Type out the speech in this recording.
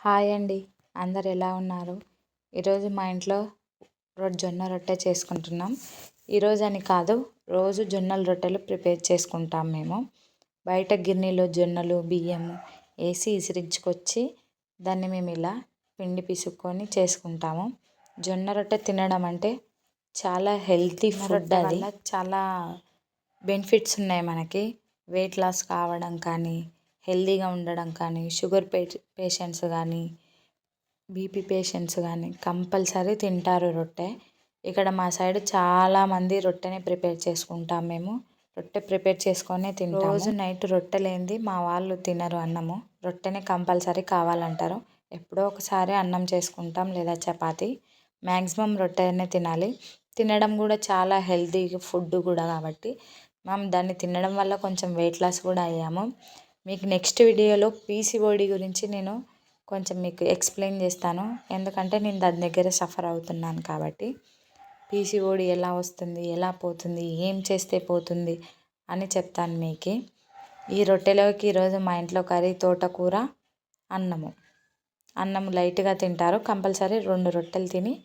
Hi అండి. అందరు ఎలా ఉన్నారు? ఈరోజు మా ఇంట్లో జొన్న రొట్టె చేసుకుంటున్నాం. ఈరోజు అని కాదు, రోజు జొన్నల రొట్టెలు ప్రిపేర్ చేసుకుంటాం మేము. బయట గిన్నెలో జొన్నలు బియ్యము వేసి ఇసిరించుకొచ్చి దాన్ని మేము ఇలా పిండి పిసుక్కొని చేసుకుంటాము. జొన్న రొట్టె తినడం అంటే చాలా హెల్తీ ఫుడ్. అది చాలా బెనిఫిట్స్ ఉన్నాయి మనకి. వెయిట్ లాస్ కావడం కానీ, హెల్తీగా ఉండడం కానీ, షుగర్ పేషెంట్స్ కానీ, బీపీ పేషెంట్స్ కానీ కంపల్సరీ తింటారు రొట్టె. ఇక్కడ మా సైడ్ చాలామంది రొట్టెని ప్రిపేర్ చేసుకుంటాం. మేము రొట్టె ప్రిపేర్ చేసుకొనే తింటాము. రోజు నైట్ రొట్టె లేనిది మా వాళ్ళు తినరు. అన్నము రొట్టెనే కంపల్సరీ కావాలంటారు. ఎప్పుడో ఒకసారి అన్నం చేసుకుంటాం లేదా చపాతి. మ్యాక్సిమం రొట్టెనే తినాలి. తినడం కూడా చాలా హెల్తీ ఫుడ్ కూడా కాబట్టి మేము దాన్ని తినడం వల్ల కొంచెం వెయిట్ లాస్ కూడా అయ్యాము. మీకు నెక్స్ట్ వీడియోలో పీసీఓడి గురించి నేను కొంచెం మీకు ఎక్స్ప్లెయిన్ చేస్తాను. ఎందుకంటే నేను దాని దగ్గర సఫర్ అవుతున్నాను కాబట్టి. పీసీఓడి ఎలా వస్తుంది, ఎలా పోతుంది, ఏం చేస్తే పోతుంది అని చెప్తాను మీకు. ఈ రొట్టెలోకి ఈరోజు మా ఇంట్లో కర్రీ తోటకూర, అన్నము లైట్గా తింటారు. కంపల్సరీ 2 రొట్టెలు తిని